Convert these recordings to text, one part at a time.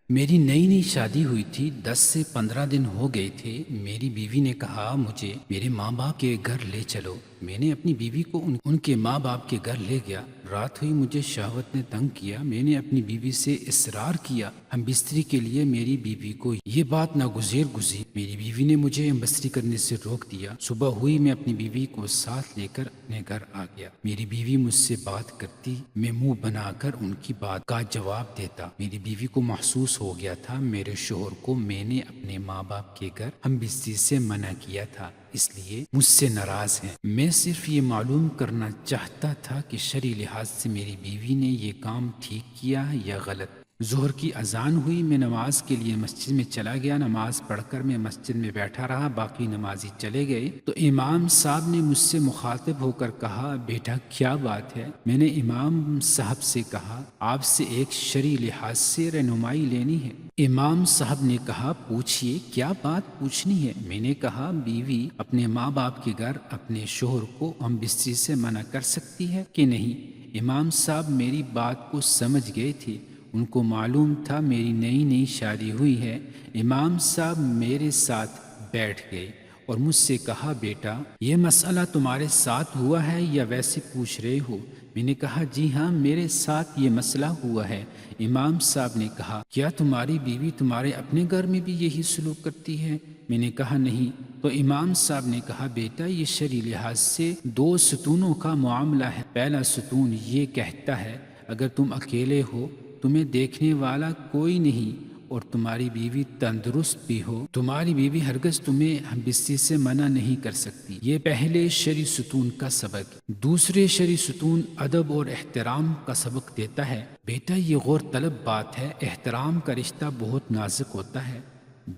میری نئی نئی شادی ہوئی تھی، 10 سے 15 دن ہو گئے تھے۔ میری بیوی نے کہا مجھے میرے ماں باپ کے گھر لے چلو۔ میں نے اپنی بیوی کو ان کے ماں باپ کے گھر لے گیا۔ رات ہوئی، مجھے شہوت نے تنگ کیا۔ میں نے اپنی بیوی سے اصرار کیا ہم بستری کے لیے۔ میری بیوی کو یہ بات ناگزیر گزری۔ میری بیوی نے مجھے ہم بستری کرنے سے روک دیا۔ صبح ہوئی، میں اپنی بیوی کو ساتھ لے کر اپنے گھر آ گیا۔ میری بیوی مجھ سے بات کرتی، میں منہ بنا کر ان کی بات کا جواب دیتا۔ میری بیوی کو محسوس ہو گیا تھا میرے شوہر کو میں نے اپنے ماں باپ کے گھر ہم بستری سے منع کیا تھا، اس لیے مجھ سے ناراض ہیں۔ میں صرف یہ معلوم کرنا چاہتا تھا کہ شرعی لحاظ سے میری بیوی نے یہ کام ٹھیک کیا یا غلط۔ ظہر کی اذان ہوئی، میں نماز کے لیے مسجد میں چلا گیا۔ نماز پڑھ کر میں مسجد میں بیٹھا رہا، باقی نمازی چلے گئے تو امام صاحب نے مجھ سے مخاطب ہو کر کہا، بیٹا کیا بات ہے؟ میں نے امام صاحب سے کہا، آپ سے ایک شرعی لحاظ سے رہنمائی لینی ہے۔ امام صاحب نے کہا، پوچھئے کیا بات پوچھنی ہے؟ میں نے کہا، بیوی اپنے ماں باپ کے گھر اپنے شوہر کو ہم بستری سے منع کر سکتی ہے کہ نہیں؟ امام صاحب میری بات کو سمجھ گئے تھے، ان کو معلوم تھا میری نئی نئی شادی ہوئی ہے۔ امام صاحب میرے ساتھ بیٹھ گئے اور مجھ سے کہا، بیٹا یہ مسئلہ تمہارے ساتھ ہوا ہے یا ویسے پوچھ رہے ہو؟ میں نے کہا، جی ہاں میرے ساتھ یہ مسئلہ ہوا ہے۔ امام صاحب نے کہا، کیا تمہاری بیوی تمہارے اپنے گھر میں بھی یہی سلوک کرتی ہے؟ میں نے کہا، نہیں۔ تو امام صاحب نے کہا، بیٹا یہ شرعی لحاظ سے 2 ستونوں کا معاملہ ہے۔ پہلا ستون یہ کہتا ہے، اگر تم اکیلے ہو، تمہیں دیکھنے والا کوئی نہیں اور تمہاری بیوی تندرست بھی ہو، تمہاری بیوی ہرگز تمہیں ہم بستری سے منع نہیں کر سکتی۔ یہ پہلے شرعی ستون کا سبق۔ دوسرے شرعی ستون ادب اور احترام کا سبق دیتا ہے۔ بیٹا یہ غور طلب بات ہے، احترام کا رشتہ بہت نازک ہوتا ہے۔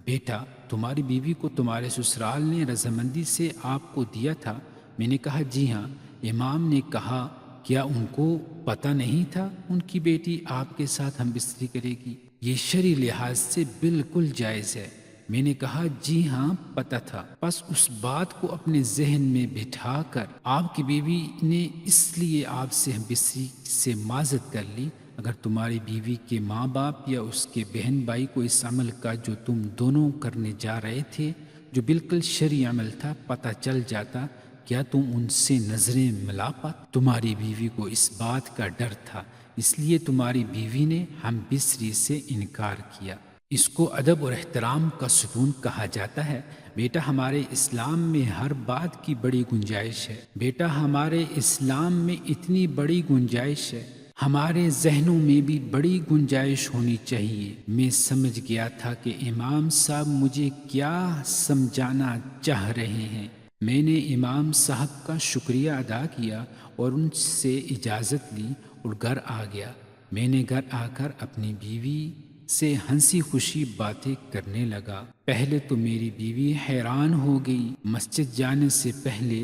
بیٹا تمہاری بیوی کو تمہارے سسرال نے رضامندی سے آپ کو دیا تھا؟ میں نے کہا، جی ہاں۔ امام نے کہا، کیا ان کو پتہ نہیں تھا ان کی بیٹی آپ کے ساتھ ہم بستری کرے گی؟ یہ شرعی لحاظ سے بالکل جائز ہے۔ میں نے کہا، جی ہاں پتہ تھا۔ بس اس بات کو اپنے ذہن میں بٹھا کر آپ کی بیوی نے اس لیے آپ سے ہم بستری سے معذرت کر لی۔ اگر تمہاری بیوی کے ماں باپ یا اس کے بہن بھائی کو اس عمل کا جو تم دونوں کرنے جا رہے تھے، جو بالکل شرعی عمل تھا، پتہ چل جاتا، کیا تم ان سے نظریں ملا پاتے؟ تمہاری بیوی کو اس بات کا ڈر تھا، اس لیے تمہاری بیوی نے ہم بستری سے انکار کیا۔ اس کو ادب اور احترام کا ستون کہا جاتا ہے۔ بیٹا ہمارے اسلام میں ہر بات کی بڑی گنجائش ہے۔ بیٹا ہمارے اسلام میں اتنی بڑی گنجائش ہے، ہمارے ذہنوں میں بھی بڑی گنجائش ہونی چاہیے۔ میں سمجھ گیا تھا کہ امام صاحب مجھے کیا سمجھانا چاہ رہے ہیں۔ میں نے امام صاحب کا شکریہ ادا کیا اور ان سے اجازت لی اور گھر آ گیا۔ میں نے گھر آ کر اپنی بیوی سے ہنسی خوشی باتیں کرنے لگا۔ پہلے تو میری بیوی حیران ہو گئی، مسجد جانے سے پہلے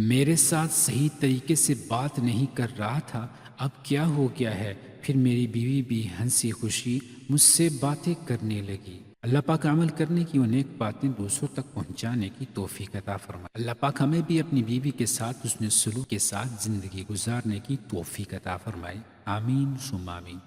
میرے ساتھ صحیح طریقے سے بات نہیں کر رہا تھا، اب کیا ہو گیا ہے؟ پھر میری بیوی بھی ہنسی خوشی مجھ سے باتیں کرنے لگی۔ اللہ پاک عمل کرنے کی اور نیک باتیں دوسروں تک پہنچانے کی توفیق عطا فرمائے۔ اللہ پاک ہمیں بھی اپنی بیوی کے ساتھ حسن سلوک کے ساتھ زندگی گزارنے کی توفیق عطا فرمائے۔ آمین ثم آمین۔